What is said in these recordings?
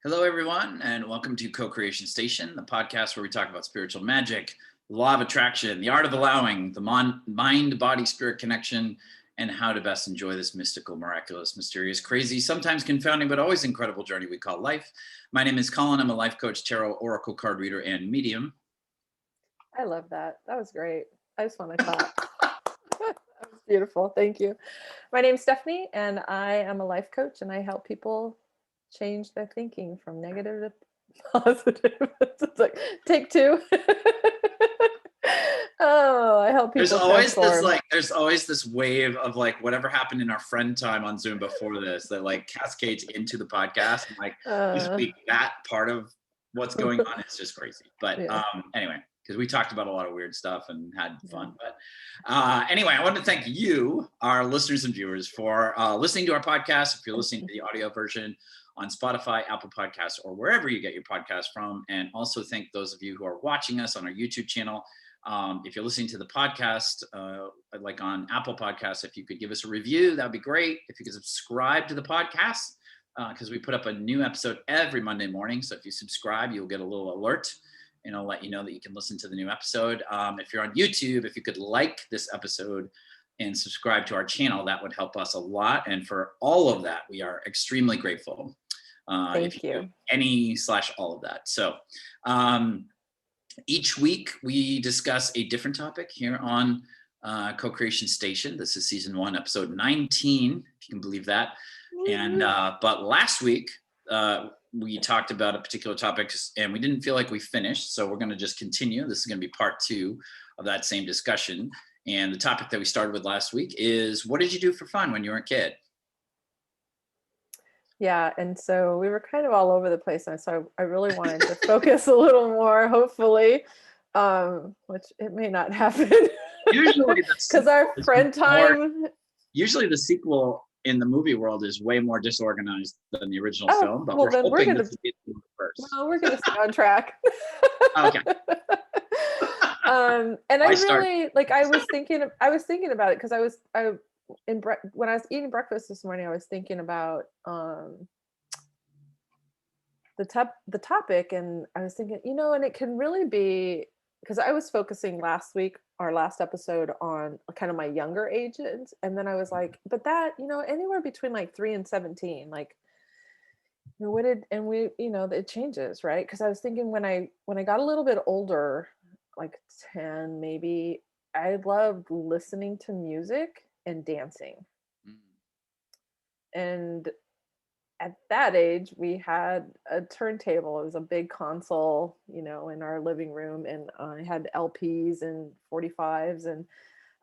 Hello, everyone, and welcome to Co-Creation Station, the podcast where we talk about spiritual magic, the law of attraction, the art of allowing, the mind-body-spirit connection, and how to best enjoy this mystical, miraculous, mysterious, crazy, sometimes confounding, but always incredible journey we call life. My name is Collin. I'm a life coach, tarot, oracle card reader, and medium. I love that. That was great. I just want to clap. That was beautiful. Thank you. My name's Stephanie, and I am a life coach, and I help people change their thinking from negative to positive. It's like take two. Oh, I help people transform. There's always this wave of like whatever happened in our friend time on Zoom before this that like cascades into the podcast. And like this week, that part of what's going on is just crazy. But anyway, because we talked about a lot of weird stuff and had fun. But anyway, I want to thank you, our listeners and viewers, for listening to our podcast. If you're listening to the audio version on Spotify, Apple Podcasts, or wherever you get your podcast from. And also thank those of you who are watching us on our YouTube channel. If you're listening to the podcast, like on Apple Podcasts, if you could give us a review, that'd be great. If you could subscribe to the podcast, because we put up a new episode every Monday morning. So if you subscribe, you'll get a little alert and it'll let you know that you can listen to the new episode. If you're on YouTube, if you could like this episode and subscribe to our channel, that would help us a lot. And for all of that, we are extremely grateful. Thank you. All of that. So each week we discuss a different topic here on Co-Creation Station. This is season 1, episode 19, if you can believe that. And but last week we talked about a particular topic and we didn't feel like we finished. So we're going to just continue. This is going to be part 2 of that same discussion. And the topic that we started with last week is, what did you do for fun when you were a kid? Yeah, and so we were kind of all over the place, and so I really wanted to focus a little more, hopefully, which it may not happen. Usually, because our friend time. Usually, the sequel in the movie world is way more disorganized than the original film, but well, we're hoping this will be the first. Well, we're going to stay on track. Okay. And I really like. I was thinking about it because when I was eating breakfast this morning, I was thinking about the topic, and I was thinking, and it can really be because I was focusing our last episode on kind of my younger ages, and then I was like, but that anywhere between like 3 and 17, like it changes, right? Because I was thinking when I got a little bit older, like 10 maybe, I loved listening to music and dancing. And at that age, we had a turntable. It was a big console, in our living room, and I had LPs and 45s, and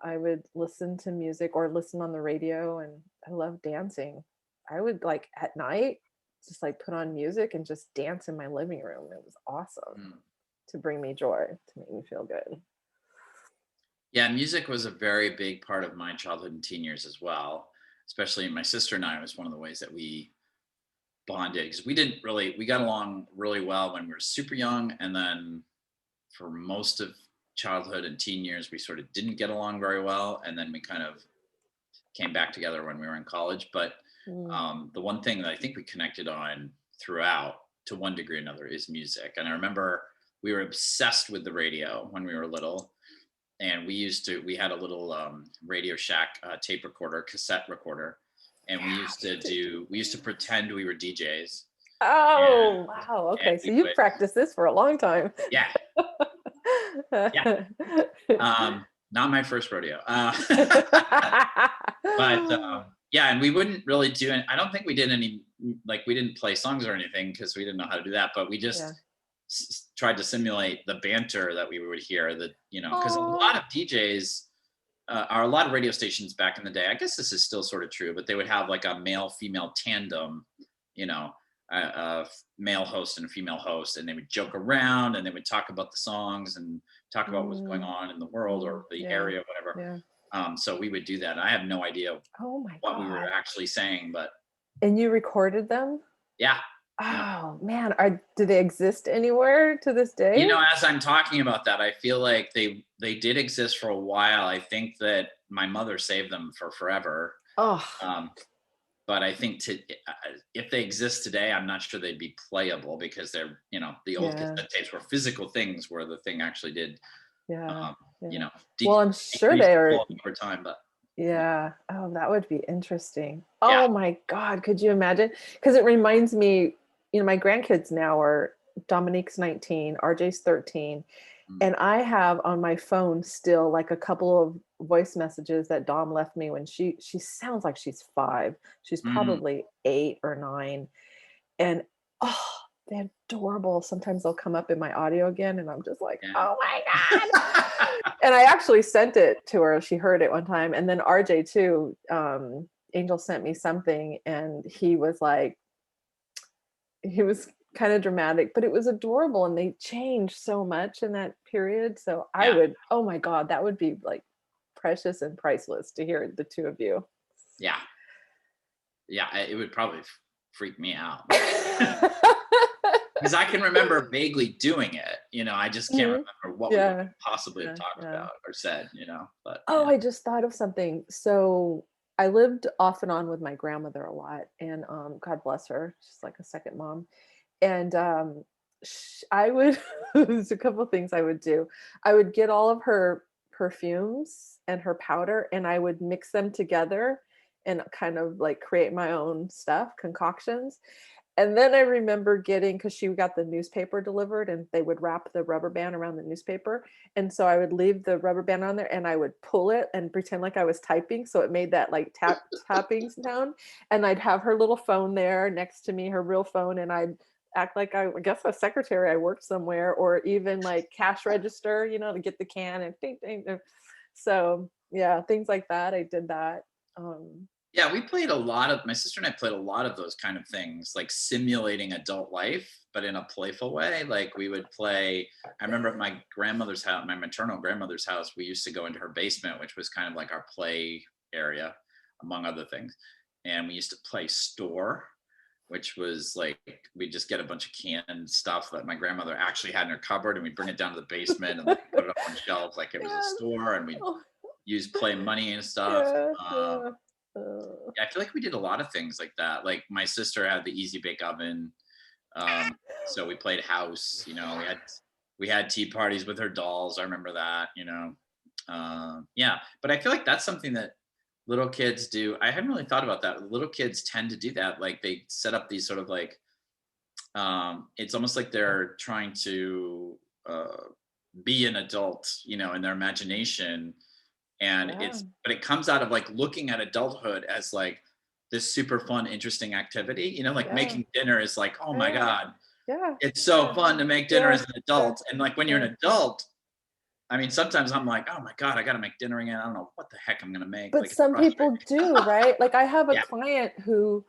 I would listen to music or listen on the radio, and I loved dancing. I would like at night just like put on music and just dance in my living room. It was awesome to bring me joy, to make me feel good. Yeah, music was a very big part of my childhood and teen years as well. Especially my sister and I, was one of the ways that we bonded, because we got along really well when we were super young. And then for most of childhood and teen years, we sort of didn't get along very well. And then we kind of came back together when we were in college. But the one thing that I think we connected on throughout, to one degree or another, is music. And I remember we were obsessed with the radio when we were little. And we had a little Radio Shack tape recorder, cassette recorder. And we used to pretend we were DJs. Oh, wow. Okay. So you practiced this for a long time. Yeah. Yeah. Not my first rodeo. But yeah, and we wouldn't really do it. I don't think we did any, like we didn't play songs or anything because we didn't know how to do that, but we just tried to simulate the banter that we would hear, that, because a lot of DJs, a lot of radio stations back in the day, I guess this is still sort of true, but they would have like a male-female tandem, a male host and a female host, and they would joke around and they would talk about the songs and talk about what's going on in the world or the area, whatever. So we would do that. I have no idea what we were actually saying, but. And you recorded them? Yeah. Oh man, do they exist anywhere to this day? As I'm talking about that, I feel like they did exist for a while. I think that my mother saved them for forever. Oh. but I think if they exist today, I'm not sure they'd be playable because they're, the old Yeah. cassette tapes were physical things where the thing actually did, Yeah. um, you Yeah. know, Well, I'm sure decrease they the are. quality over time. But Yeah. Oh, that would be interesting. yeah, Oh my God. Could you imagine? Because it reminds me, my grandkids now are Dominique's 19, RJ's 13. mm, And I have on my phone still like a couple of voice messages that Dom left me when she sounds like she's 5. She's mm, probably 8 or 9. And oh, they're adorable. Sometimes they'll come up in my audio again and I'm just like, yeah. oh my God. And I actually sent it to her. She heard it one time. And then RJ too, Angel sent me something and he was kind of dramatic, but it was adorable and they changed so much in that period. So Yeah, oh my God, that would be like precious and priceless to hear the two of you. yeah, yeah. It would probably freak me out because I can remember vaguely doing it. I just can't Mhm. remember what we would Yeah. possibly have Yeah. talked Yeah. about or said. But Oh, yeah, I just thought of something. So I lived off and on with my grandmother a lot, and God bless her, she's like a second mom. And I would there's a couple things I would do. I would get all of her perfumes and her powder, and I would mix them together and kind of like create my own stuff, concoctions. And then I remember getting, because she got the newspaper delivered and they would wrap the rubber band around the newspaper. And so I would leave the rubber band on there and I would pull it and pretend like I was typing. So it made that like tapping sound. And I'd have her little phone there next to me, her real phone. And I'd act like I guess a secretary, I worked somewhere, or even like cash register, to get the can and ding, ding, ding. So yeah, things like that. I did that. Um, yeah. My sister and I played a lot of those kind of things, like simulating adult life, but in a playful way. Like we would play. I remember at my grandmother's house, my maternal grandmother's house, we used to go into her basement, which was kind of like our play area, among other things. And we used to play store, which was like we'd just get a bunch of canned stuff that my grandmother actually had in her cupboard, and we'd bring it down to the basement and like put it up on shelves like it was a yes. store, and we'd Oh, use play money and stuff. yeah, yeah. Uh, Yeah, I feel like we did a lot of things like that. Like my sister had the easy bake oven, so we played house. We had tea parties with her dolls. I remember that. Yeah, but I feel like that's something that little kids do. I hadn't really thought about that. Little kids tend to do that. Like they set up these sort of like, it's almost like they're trying to be an adult, in their imagination. And yeah, but it comes out of like looking at adulthood as like this super fun, interesting activity. Like yeah, making dinner is like, oh my yeah, God, yeah, it's so yeah, fun to make dinner yeah, as an yeah, adult. And like when you're yeah. an adult, I mean, sometimes I'm like, oh my God, I got to make dinner again. I don't know what the heck I'm going to make. But Like, it's some frustrating. people do, right? Like I have a Yeah. client who,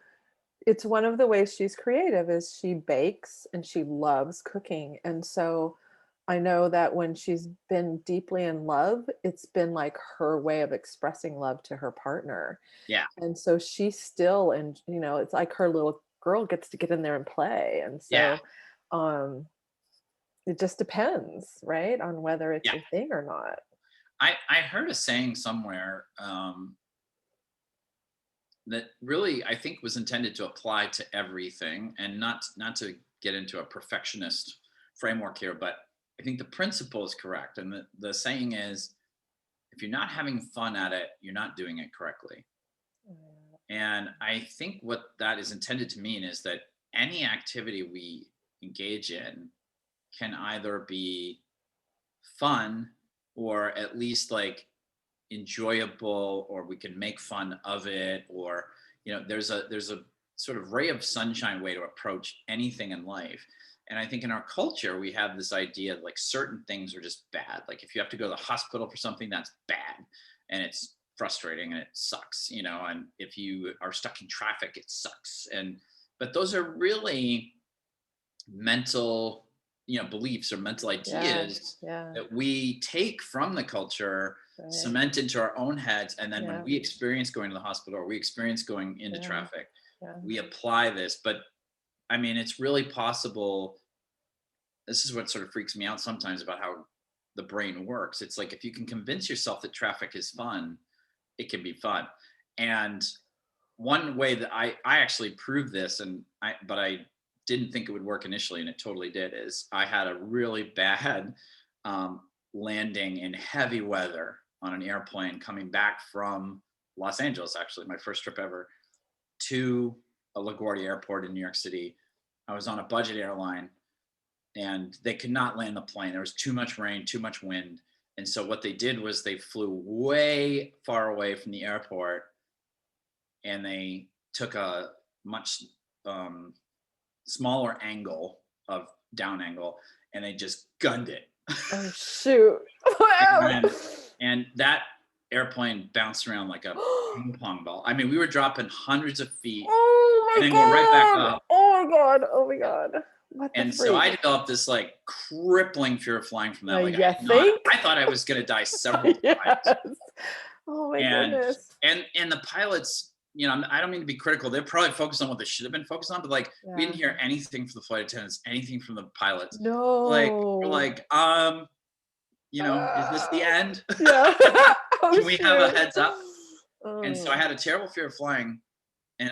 it's one of the ways she's creative is she bakes and she loves cooking. And so I know that when she's been deeply in love, it's been like her way of expressing love to her partner. Yeah. And so she still, and it's like her little girl gets to get in there and play. And Yeah. so it just depends, right, on whether it's Yeah. your thing or not. I heard a saying somewhere, that really I think was intended to apply to everything, and not to get into a perfectionist framework here, but I think the principle is correct. And the saying is, if you're not having fun at it, you're not doing it correctly. And I think what that is intended to mean is that any activity we engage in can either be fun or at least like enjoyable, or we can make fun of it, or there's a sort of ray of sunshine way to approach anything in life. And I think in our culture we have this idea like certain things are just bad. Like if you have to go to the hospital for something, that's bad and it's frustrating and it sucks, and if you are stuck in traffic, it sucks. And but those are really mental, beliefs or mental Yeah, ideas yeah, that we take from the culture, right. cement into our own heads, and then when Yeah, we experience going to the hospital or we experience going into yeah, traffic, yeah, we apply this. But I mean, it's really possible. This is what sort of freaks me out sometimes about how the brain works. It's like if you can convince yourself that traffic is fun, it can be fun. And one way that I actually proved this, but I didn't think it would work initially, and it totally did, is I had a really bad landing in heavy weather on an airplane coming back from Los Angeles, actually, my first trip ever, to a LaGuardia Airport in New York City. I was on a budget airline, and they could not land the plane. There was too much rain, too much wind. And so what they did was they flew way far away from the airport, and they took a much smaller angle of down angle, and they just gunned it. Oh shoot. and that airplane bounced around like a ping pong ball. I mean, we were dropping hundreds of feet, and then go right back up. Oh my god. Oh my god. And so I developed this like crippling fear of flying from that. Like I thought I was going to die several times. Oh my goodness. And the pilots, you know, I don't mean to be critical. They're probably focused on what they should have been focused on, but like we didn't hear anything from the flight attendants, anything from the pilots. No. Like we're like, you know, is this the end? Yeah. Can we have a heads up? And so I had a terrible fear of flying, and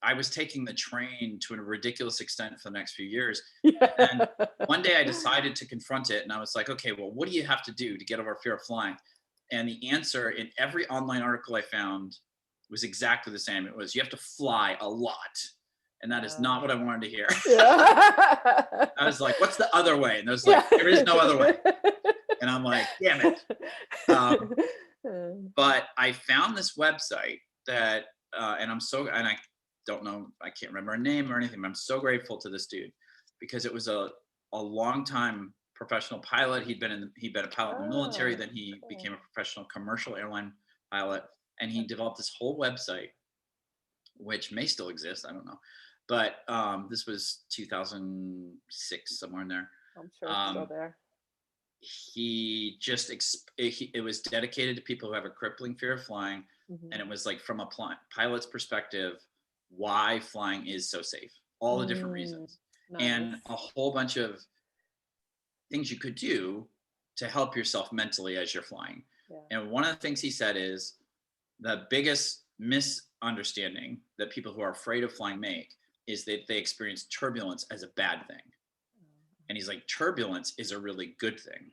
I was taking the train to a ridiculous extent for the next few years. And one day I decided to confront it, and I was like, okay, well, what do you have to do to get over fear of flying? And the answer in every online article I found was exactly the same. It was, you have to fly a lot. And that is not what I wanted to hear. I was like, what's the other way? And there's like, there is no other way. And I'm like, damn it. But I found this website that, and I don't know, I can't remember a name or anything, but I'm so grateful to this dude, because it was a long time professional pilot. He'd been a pilot in the military. Then he became a professional commercial airline pilot, and he developed this whole website, which may still exist. I don't know. But this was 2006, somewhere in there. I'm sure it's still there. He just, it was dedicated to people who have a crippling fear of flying. And it was like, from a pilot's perspective, why flying is so safe, all the different reasons, and a whole bunch of things you could do to help yourself mentally as you're flying. And one of the things he said is, the biggest misunderstanding that people who are afraid of flying make is that they experience turbulence as a bad thing. And he's like, turbulence is a really good thing,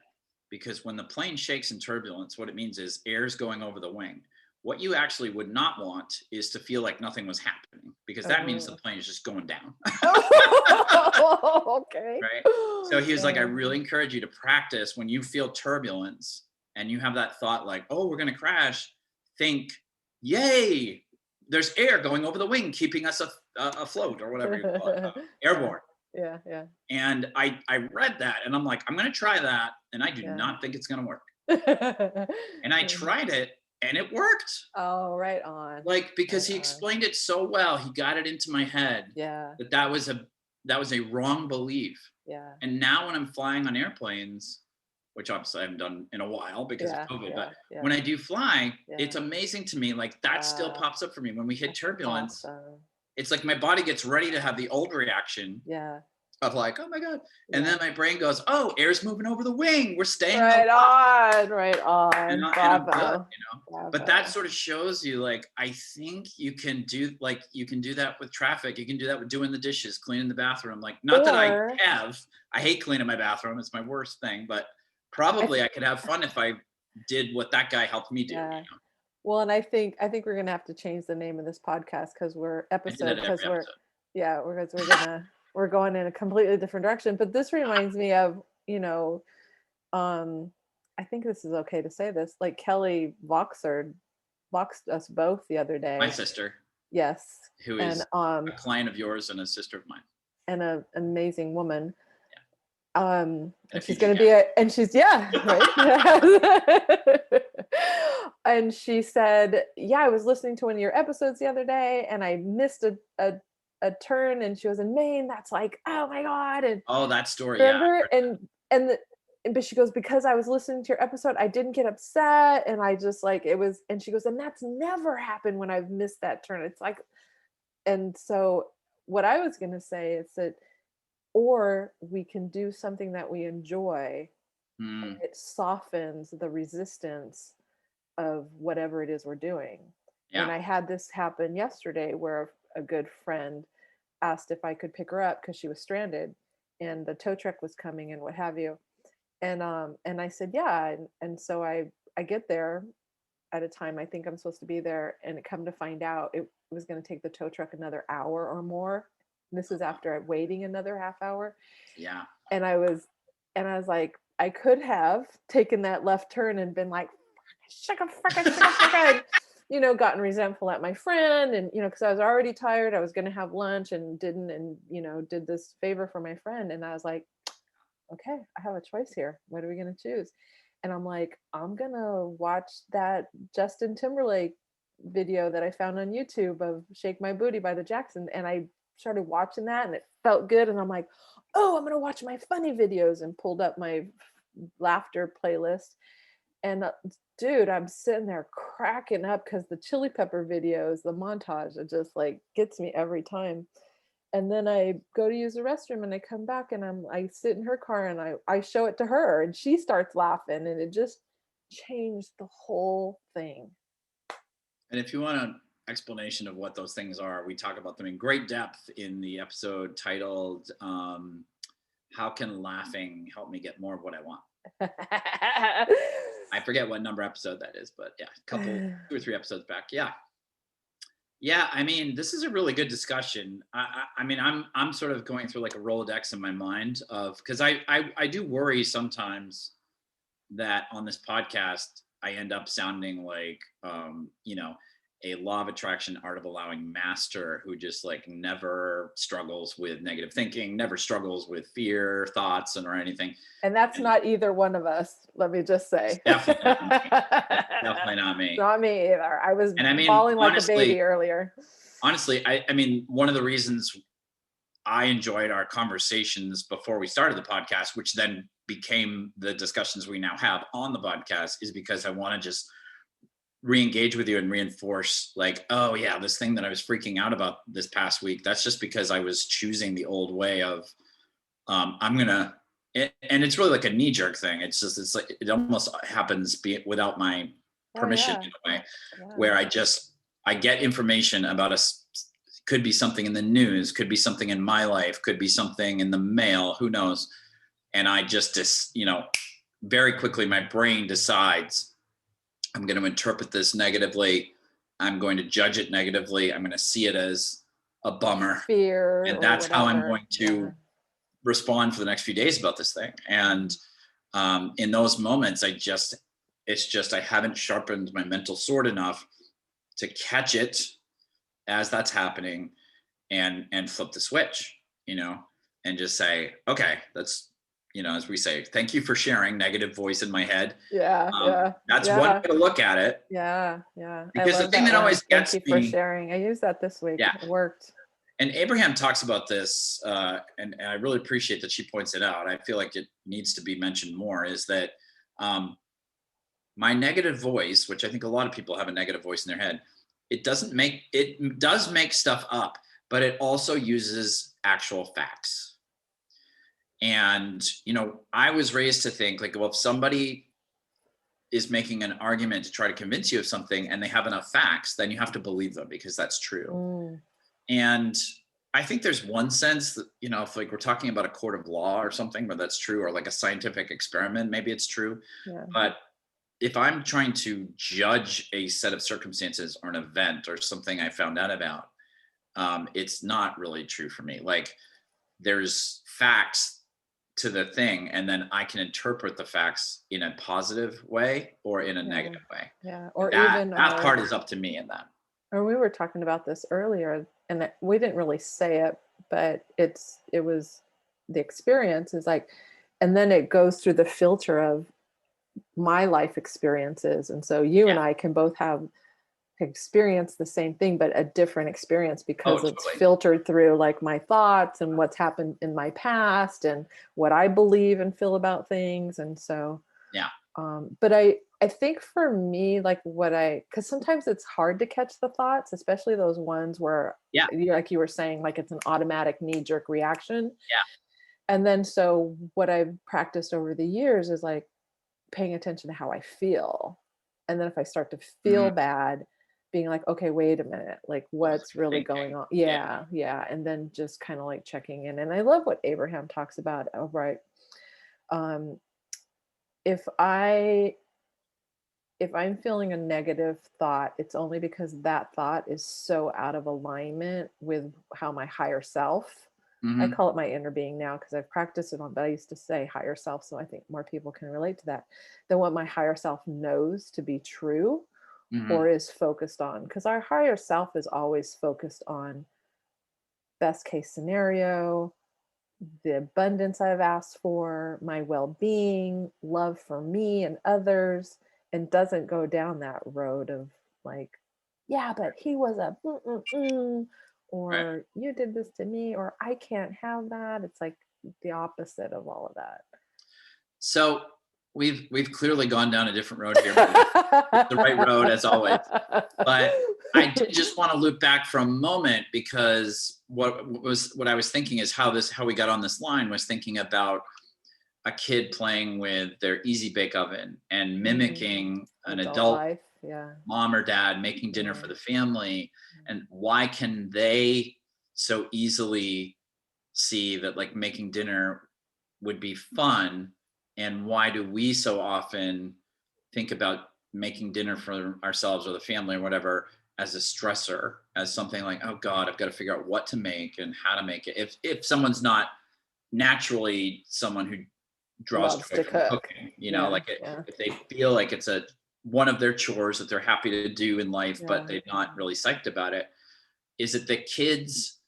because when the plane shakes in turbulence, what it means is air's going over the wing. What you actually would not want is to feel like nothing was happening, because that means the plane is just going down. Okay. Right. So he was like, I really encourage you to practice when you feel turbulence and you have that thought like, oh, we're going to crash. Think, yay, there's air going over the wing, keeping us afloat, or whatever you call it, airborne. Yeah. And I read that, and I'm like, I'm going to try that. And I do not think it's going to work. And I tried it, and it worked. Oh, right on. Like, because he explained it so well, he got it into my head. That was a wrong belief. And now when I'm flying on airplanes, which obviously I haven't done in a while because of COVID, but when I do fly, it's amazing to me. Like, that still pops up for me when we hit turbulence. Awesome. It's like my body gets ready to have the old reaction. Of like, oh my God. And then my brain goes, oh, air's moving over the wing. We're staying right on. And I'm good, you know. But that sort of shows you, like, I think you can do that with traffic. You can do that with doing the dishes, cleaning the bathroom. Like, not that I hate cleaning my bathroom. It's my worst thing, but probably I could have fun if I did what that guy helped me do. You know? Well, and I think we're going to have to change the name of this podcast, because we're going in a completely different direction. But this reminds me of, you know, I think this is okay to say this, like Kelly Voxer voxed us both the other day. My sister. Yes. Who is a client of yours and a sister of mine. And an amazing woman. And she's going to be she's right. And she said, I was listening to one of your episodes the other day, and I missed a turn, and she was in Maine. That's like, oh my God. And that story. Remember? But she goes, because I was listening to your episode, I didn't get upset. And I just like, it was, and she goes, and that's never happened when I've missed that turn. It's like, and so what I was going to say is that, or we can do something that we enjoy. And it softens the resistance of whatever it is we're doing. And Yeah. I had this happen yesterday where a good friend asked if I could pick her up because she was stranded and the tow truck was coming and what have you. And I said, yeah. And so I get there at a time I think I'm supposed to be there, and it come to find out it was going to take the tow truck another hour or more. And this is after waiting another half hour. Yeah. And I was like, I could have taken that left turn and been like, gotten resentful at my friend, and because I was already tired, I was going to have lunch and didn't, and did this favor for my friend, and I was like, okay, I have a choice here. What are we going to choose? And I'm like, I'm going to watch that Justin Timberlake video that I found on YouTube of Shake My Booty by the Jacksons. And I started watching that and it felt good. And I'm like, oh, I'm going to watch my funny videos, and pulled up my laughter playlist. And dude, I'm sitting there cracking up because the Chili Pepper videos, the montage, it just like gets me every time. And then I go to use the restroom and I come back and I sit in her car and I show it to her and she starts laughing, and it just changed the whole thing. And if you want an explanation of what those things are, we talk about them in great depth in the episode titled How Can Laughing Help Me Get More of What I Want? I forget what number episode that is, but yeah, two or three episodes back. Yeah. Yeah, I mean, this is a really good discussion. I mean, I'm sort of going through like a Rolodex in my mind of, because I do worry sometimes that on this podcast I end up sounding like a law of attraction, art of allowing master who just like never struggles with negative thinking, never struggles with fear, thoughts, or anything. And that's not either one of us. Let me just say. Definitely not me. Definitely not me. Not me either. I was And I mean, bawling like honestly, a baby earlier. Honestly, I mean, one of the reasons I enjoyed our conversations before we started the podcast, which then became the discussions we now have on the podcast, is because I want to just re-engage with you and reinforce like, oh yeah, this thing that I was freaking out about this past week, that's just because I was choosing the old way of and it's really like a knee-jerk thing. It's like it almost happens without my permission in a way, where I get information about could be something in the news, could be something in my life, could be something in the mail, who knows. And I just very quickly my brain decides I'm going to interpret this negatively. I'm going to judge it negatively. I'm going to see it as a bummer. Fear. And that's how I'm going to respond for the next few days about this thing. And in those moments, I haven't sharpened my mental sword enough to catch it as that's happening and flip the switch, and just say, okay, that's, as we say, thank you for sharing negative voice in my head. That's one way to look at it. Yeah. Because the thing that always gets me. Thank you for sharing. I used that this week. Yeah. It worked. And Abraham talks about this, and I really appreciate that she points it out. I feel like it needs to be mentioned more, is that my negative voice, which I think a lot of people have a negative voice in their head, it does make stuff up, but it also uses actual facts. And, I was raised to think like, well, if somebody is making an argument to try to convince you of something and they have enough facts, then you have to believe them because that's true. And I think there's one sense that, if like we're talking about a court of law or something where that's true, or like a scientific experiment, maybe it's true. Yeah. But if I'm trying to judge a set of circumstances or an event or something I found out about, it's not really true for me. Like there's facts to the thing, and then I can interpret the facts in a positive way or in a negative way. Yeah. Or that part is up to me in that. Or we were talking about this earlier, and we didn't really say it, but it was the experience is like, and then it goes through the filter of my life experiences. And so you and I can both have experienced the same thing, but a different experience because it's filtered through like my thoughts and what's happened in my past and what I believe and feel about things. And so, but I think for me, like because sometimes it's hard to catch the thoughts, especially those ones where, like you were saying, like it's an automatic knee-jerk reaction. Yeah. And then so what I've practiced over the years is like, paying attention to how I feel. And then if I start to feel bad, then I being like, okay, wait a minute, like What was what's I really thinking? going on? Yeah. Yeah, yeah. And then just kind of like checking in. And I love what Abraham talks about. Oh, right. Um, if I if I'm feeling a negative thought, it's only because that thought is so out of alignment with how my higher self, I Mhm. call it my inner being now because I've practiced it on, but I used to say higher self. So I think more people can relate to that than what my higher self knows to be true or Mhm. is focused on. Because our higher self is always focused on best case scenario, the abundance I've asked for, my well being, love for me and others, and doesn't go down that road of like, yeah, but he was a Right. or you did this to me, or I can't have that. It's like the opposite of all of So we've clearly gone down a different road here, but it's the right road as always. But I did just want to loop back for a moment because what I was thinking is how we got on this line was thinking about a kid playing with their easy bake oven and Mhm. mimicking an Adult adult life. Yeah. mom or dad making dinner Yeah. for the family, and why can they so easily see that like making dinner would be fun, and why do we so often think about making dinner for ourselves or the family or whatever as a stressor, as something like, oh god, I've got to figure out what to make and how to make it, if someone's not naturally someone who draws Loves joy to from cook. cooking, Yeah. like it, Yeah. if they feel like it's a one of their chores that they're happy to do in life but Yeah. they're not really psyched about it. Is it that kids,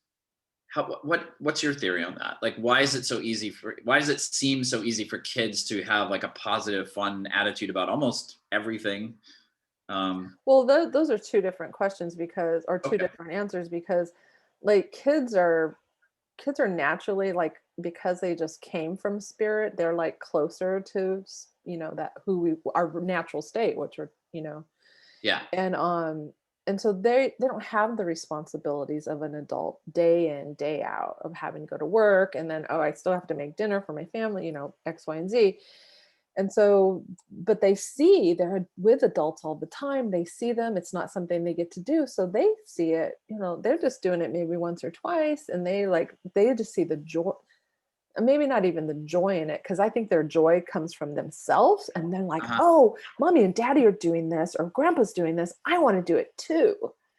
what's your theory on that? Like why does it seem so easy for kids to have like a positive fun attitude about almost everything? Well, those are two different questions because, or two Okay. different answers because, like kids are naturally like because they just came from spirit, they're like closer to that who we our natural state, which are Yeah. and and so they don't have the responsibilities of an adult day in day out of having to go to work and then I still have to make dinner for my family, X, Y, and Z. And so, but they see they're with adults all the time. They see them. It's not something they get to do. So they see it, they're just doing it maybe once or twice. And they just see the joy, maybe not even the joy in it. Cause I think their joy comes from themselves. And then like, Uh-huh. oh, mommy and daddy are doing this or grandpa's doing this. I want to do it too.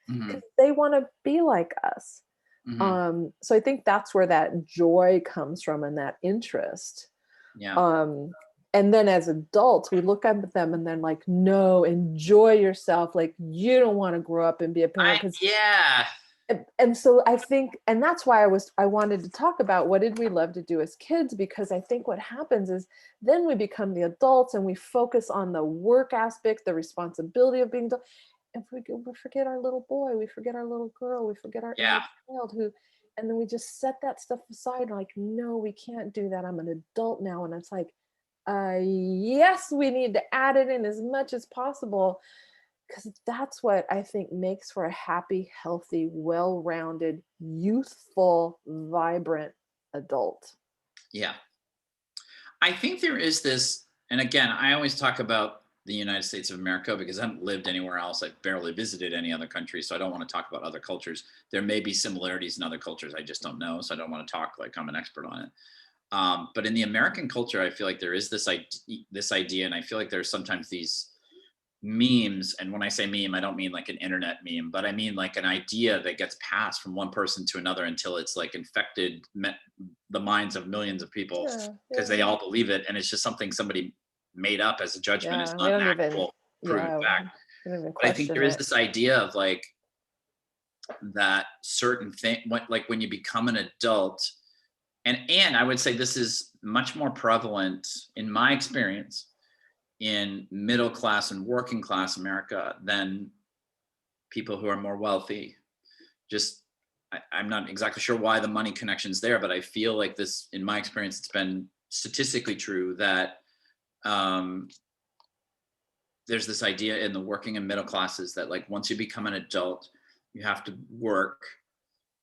Hmm. Cause they want to be like us. Hmm. So I think that's where that joy comes from and that interest. Yeah. um and then as adults we look up at them and then like, no, enjoy yourself, like you don't want to grow up and be a parent because Yeah. and so I think, and that's why I wanted to talk about what did we love to do as kids, because I think what happens is then we become the adults and we focus on the work aspect, the responsibility of being adult. And we forget our little boy, we forget our little girl, we forget our Yeah. inner child who, and then we just set that stuff aside like, no, we can't do that, I'm an adult now. And it's like, yes, we need to add it in as much as possible because that's what I think makes for a happy, healthy, well-rounded, youthful, vibrant adult. Yeah. I think there is this, and again, I always talk about the United States of America because I haven't lived anywhere else. I've barely visited any other country, so I don't want to talk about other cultures. There may be similarities in other cultures, I just don't know, so I don't want to talk like I'm an expert on it. But in the American culture, I feel like there is this idea, and I feel like there's sometimes these memes. And when I say meme, I don't mean like an internet meme, but I mean like an idea that gets passed from one person to another until it's like infected the minds of millions of people Yeah, because they yeah, all believe it, and it's just something somebody made up as a judgment. It's yeah. We not an don't even, actual proven yeah, fact. we don't even But I think question there is it. this idea of like that certain thing, like when you become an adult, and I would say this is much more prevalent in my experience in middle class and working class America than people who are more wealthy. Just I'm not exactly sure why the money connection's there, but I feel like this, in my experience, it's been statistically true that um, there's this idea in the working and middle classes that like once you become an adult, you have to work,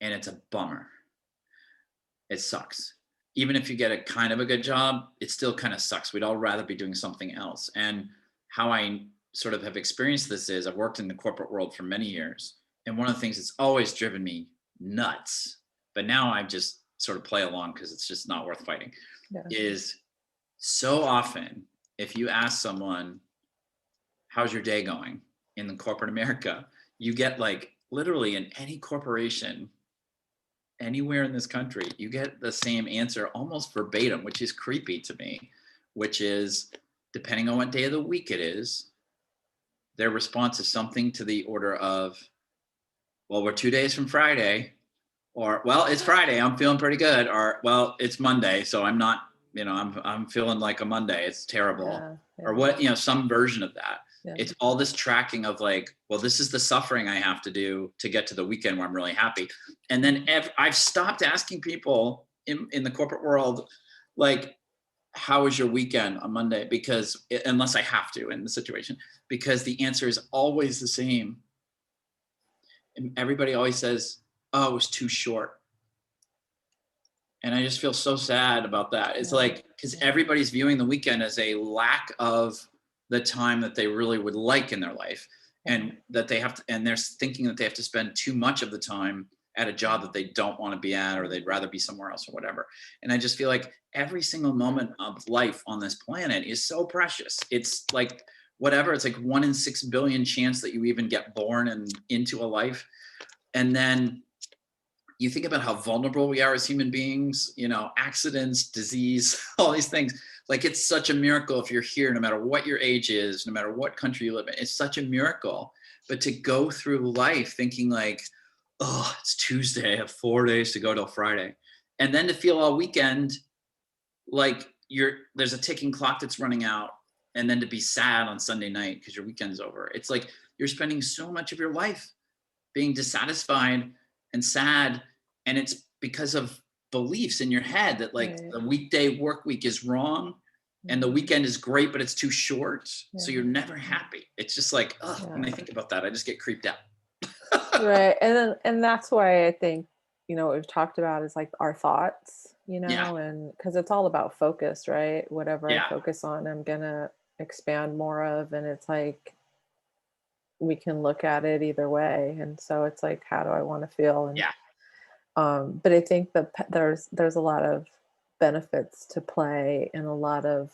and it's a bummer. It sucks. Even if you get a kind of a good job, it still kind of sucks. We'd all rather be doing something else. And how I sort of have experienced this is I've worked in the corporate world for many years. And one of the things that's always driven me nuts, but now I just sort of play along because it's just not worth fighting, is so often if you ask someone, how's your day going in the corporate America, you get like literally in any corporation, anywhere in this country, you get the same answer almost verbatim, which is creepy to me, which is depending on what day of the week it is, their response is something to the order of, well, we're 2 days from Friday, or, well, it's Friday, I'm feeling pretty good, or, well, it's Monday, so I'm not, I'm feeling like a Monday, it's terrible, or what, some version of that. It's all this tracking of like, well, this is the suffering I have to do to get to the weekend where I'm really happy. And then I've stopped asking people in the corporate world, like, how was your weekend on Monday? Because unless I have to in the situation, because the answer is always the same. And everybody always says, oh, it was too short. And I just feel so sad about that. It's like, because everybody's viewing the weekend as a lack of the time that they really would like in their life. And that they have to, and they're thinking that they have to spend too much of the time at a job that they don't want to be at, or they'd rather be somewhere else or whatever. And I just feel like every single moment of life on this planet is so precious. It's like, whatever, it's like 1 in 6 billion chance that you even get born and into a life. And then you think about how vulnerable we are as human beings, accidents, disease, all these things. Like, it's such a miracle if you're here, no matter what your age is, no matter what country you live in, it's such a miracle. But to go through life thinking like, oh, it's Tuesday, I have 4 days to go till Friday. And then to feel all weekend like there's a ticking clock that's running out, and then to be sad on Sunday night because your weekend's over. It's like you're spending so much of your life being dissatisfied and sad, and it's because of beliefs in your head that like the weekday work week is wrong and the weekend is great, but it's too short. So you're never happy. It's just like, when I think about that, I just get creeped out. Right. And that's why I think, what we've talked about is like our thoughts, and because it's all about focus, right? Whatever I focus on, I'm going to expand more of. And it's like, we can look at it either way. And so it's like, how do I want to feel? And, but I think that there's a lot of benefits to play, and a lot of,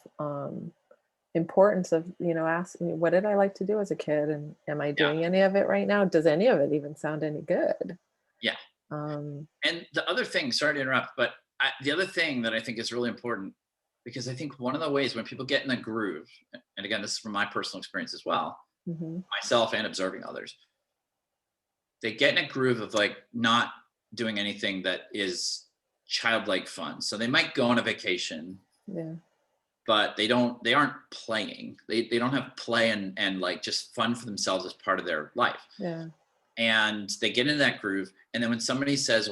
importance of, asking me, what did I like to do as a kid? And am I doing any of it right now? Does any of it even sound any good? Yeah. And the other thing, sorry to interrupt, but the other thing that I think is really important, because I think one of the ways when people get in the groove, and again, this is from my personal experience as well, myself and observing others, they get in a groove of like not doing anything that is childlike fun. So they might go on a vacation, but they aren't playing. They don't have play and like just fun for themselves as part of their life. And they get into that groove. And then when somebody says,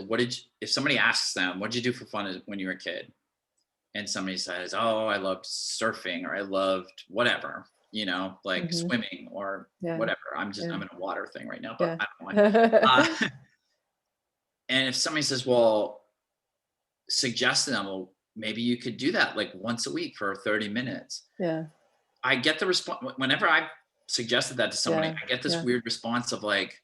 if somebody asks them, what did you do for fun when you were a kid? And somebody says, oh, I loved surfing, or I loved whatever, like swimming or whatever. I'm in a water thing right now, but I don't know why. And if somebody says, well, suggest to them, well, maybe you could do that like once a week for 30 minutes. I get the response whenever I suggested that to somebody, I get this weird response of like,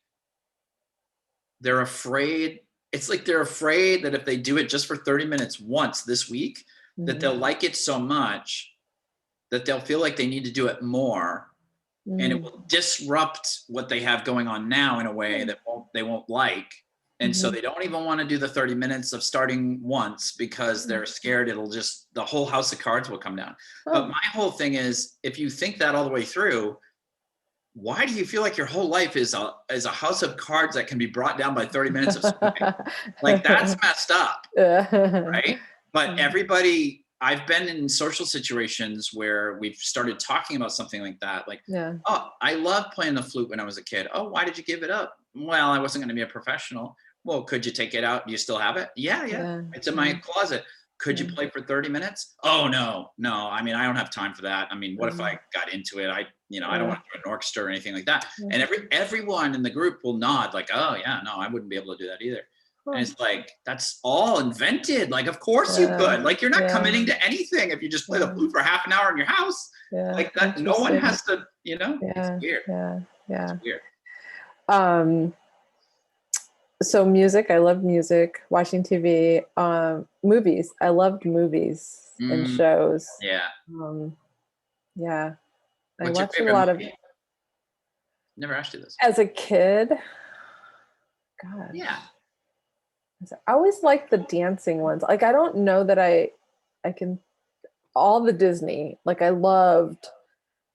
they're afraid. It's like they're afraid that if they do it just for 30 minutes once this week, that they'll like it so much that they'll feel like they need to do it more, and it will disrupt what they have going on now in a way that they won't like. And so they don't even want to do the 30 minutes of starting once because they're scared the whole house of cards will come down. But my whole thing is, if you think that all the way through, why do you feel like your whole life is a house of cards that can be brought down by 30 minutes of swimming? Like, that's messed up, right? But everybody, I've been in social situations where we've started talking about something like that. Like, oh, I loved playing the flute when I was a kid. Oh, why did you give it up? Well, I wasn't going to be a professional. Well, could you take it out? Do you still have it? Yeah. It's in my closet. Could you play for 30 minutes? Oh, no. I mean, I don't have time for that. I mean, what if I got into it? I don't want to do an orchestra or anything like that. And everyone in the group will nod like, oh yeah, no, I wouldn't be able to do that either. And it's like, that's all invented. Like, of course you could. Like, you're not committing to anything if you just play the flute for half an hour in your house. Like that, no one has to, it's weird. It's weird. So music, I love music, watching TV, movies. I loved movies and shows. Yeah. I watched a lot of. Never asked you this. As a kid, God. Yeah. I always liked the dancing ones. Like, I don't know that I can, all the Disney, like I loved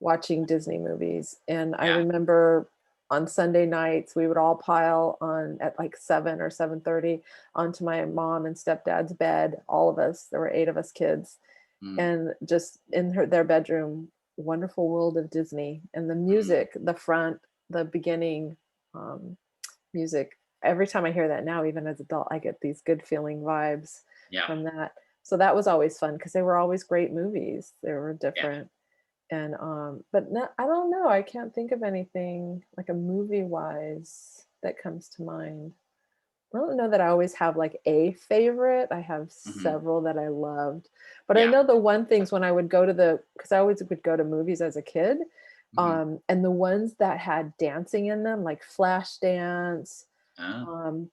watching Disney movies. And I remember on Sunday nights, we would all pile on at like 7 or 7:30 onto my mom and stepdad's bed. All of us, there were 8 of us kids, and just in their bedroom, Wonderful World of Disney, and the music, the beginning music. Every time I hear that now, even as an adult, I get these good feeling vibes from that. So that was always fun because they were always great movies. They were different. And but I don't know. I can't think of anything like a movie wise that comes to mind. I don't know that I always have like a favorite. I have several that I loved, but I know the one things when I would go to because I always would go to movies as a kid, and the ones that had dancing in them, like Flashdance,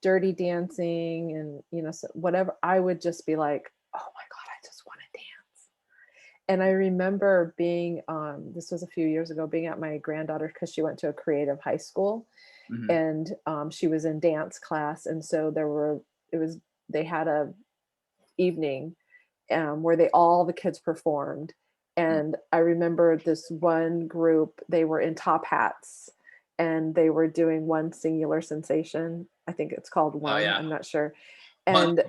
Dirty Dancing, and so whatever, I would just be like, oh my God, I just want to dance. And I remember being, this was a few years ago, being at my granddaughter because she went to a creative high school, and she was in dance class, and so they had a evening where all the kids performed, and I remember this one group, they were in top hats, and they were doing One Singular Sensation. I think it's called One. I'm not sure. And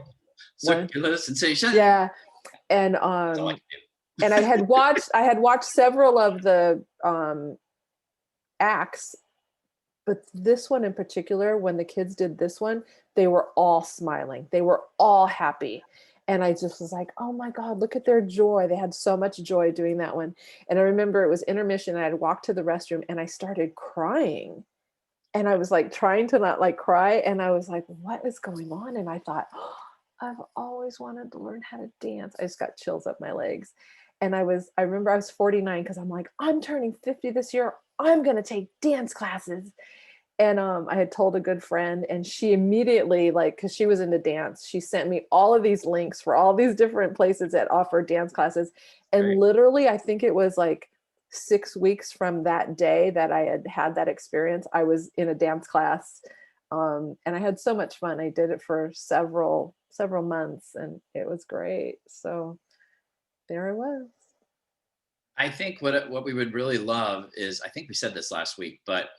Circular Sensation. Yeah. And and I had watched several of the acts, but this one in particular, when the kids did this one, they were all smiling. They were all happy. And I just was like, oh my God, look at their joy. They had so much joy doing that one. And I remember it was intermission, and I had walked to the restroom and I started crying. And I was like trying to not like cry. And I was like, what is going on? And I thought, oh, I've always wanted to learn how to dance. I just got chills up my legs. And I remember I was 49 because I'm like, I'm turning 50 this year. I'm going to take dance classes. And I had told a good friend, and she immediately, like, because she was into dance, she sent me all of these links for all these different places that offer dance classes. And literally, I think it was like 6 weeks from that day that I had that experience, I was in a dance class, and I had so much fun. I did it for several months, and it was great. So there I was. I think what we would really love is, I think we said this last week, but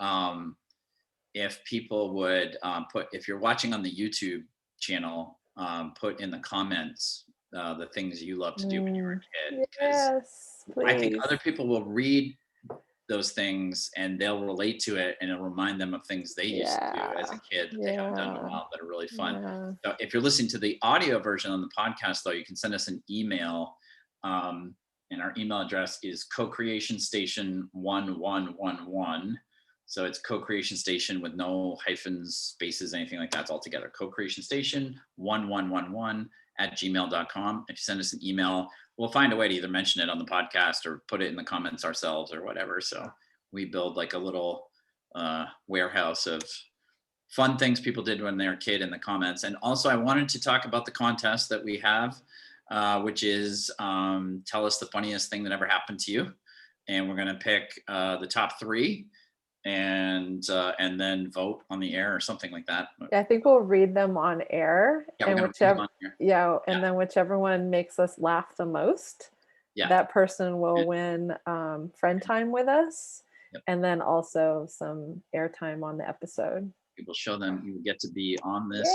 if people would if you're watching on the YouTube channel, put in the comments the things you loved to do when you were a kid. Yes, please. I think other people will read those things and they'll relate to it, and it'll remind them of things they used to do as a kid that they haven't done in a while that are really fun. So if you're listening to the audio version on the podcast, though, you can send us an email, and our email address is co-creationstation1111. So it's co-creation station with no hyphens, spaces, anything like that. It's all together. co-creationstation1111@gmail.com. If you send us an email, we'll find a way to either mention it on the podcast or put it in the comments ourselves or whatever. So we build like a little warehouse of fun things people did when they were a kid in the comments. And also I wanted to talk about the contest that we have, which is tell us the funniest thing that ever happened to you. And we're going to pick the top 3 and then vote on the air or something like that. Yeah, I think we'll read them on air, and then whichever one makes us laugh the most, that person will win friend time with us, and then also some airtime on the episode. We will show them. You get to be on this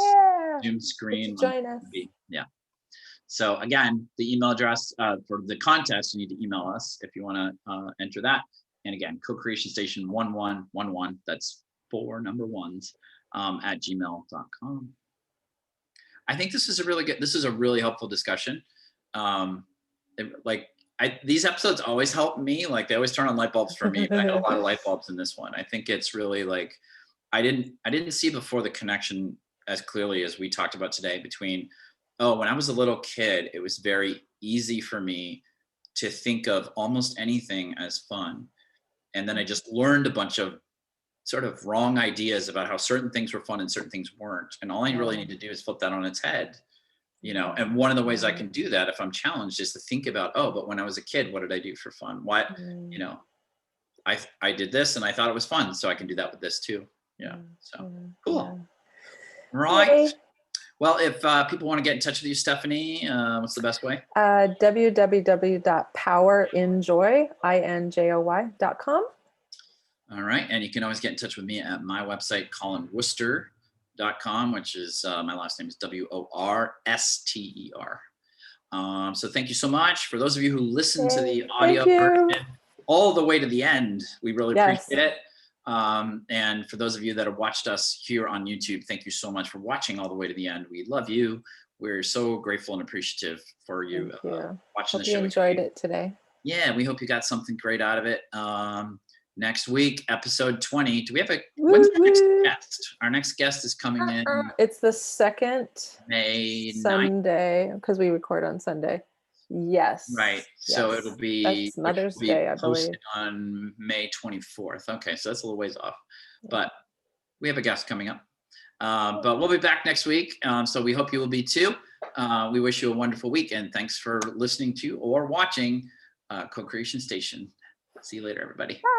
Zoom screen. Join us. Yeah. So again, the email address for the contest, you need to email us if you want to enter that. And again, co-creationstation1111, that's 4 number 1s, at gmail.com. I think this is a really helpful discussion. These episodes always help me. Like, they always turn on light bulbs for me, but I got a lot of light bulbs in this one. I think it's really like, I didn't see before the connection as clearly as we talked about today between, when I was a little kid, it was very easy for me to think of almost anything as fun. And then I just learned a bunch of sort of wrong ideas about how certain things were fun and certain things weren't. And all I really need to do is flip that on its head, and one of the ways I can do that if I'm challenged is to think about, but when I was a kid, what did I do for fun? I did this and I thought it was fun, so I can do that with this too. So cool. Right. Yay. Well, if people want to get in touch with you, Stephanie, what's the best way? www.powerinjoy.com. All right. And you can always get in touch with me at my website, collinworster.com, which is my last name is Worster. So thank you so much. For those of you who listen to the audio version all the way to the end, we really appreciate it. And for those of you that have watched us here on YouTube, thank you so much for watching all the way to the end. We love you. We're so grateful and appreciative for you watching the show. Hope you enjoyed it today. Yeah, we hope you got something great out of it. Next week, episode 20. Do we have when's our next guest? Our next guest is coming in. It's the second May Sunday, because we record on Sunday. Yes. Right. So it'll be that's Mother's Day, I believe. On May 24th. Okay, so that's a little ways off. But we have a guest coming up. But we'll be back next week. So we hope you will be too. We wish you a wonderful week, and thanks for listening to or watching Co-Creation Station. See you later, everybody. Bye.